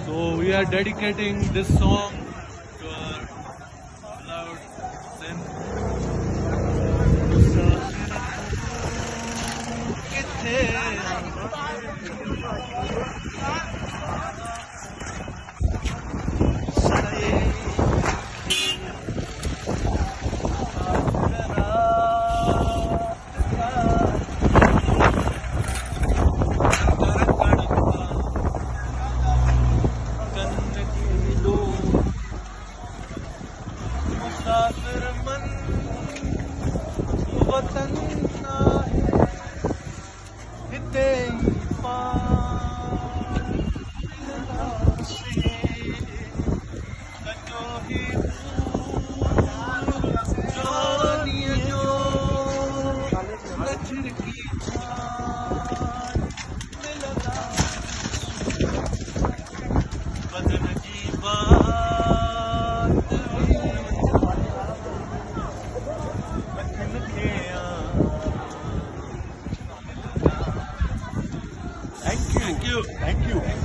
So we are dedicating this song to our beloved Zen. मुसाफिर मन वतन ना है हिते पार से कजो ही जानिए जो नजर की जान मिलना बदन की बात Thank you.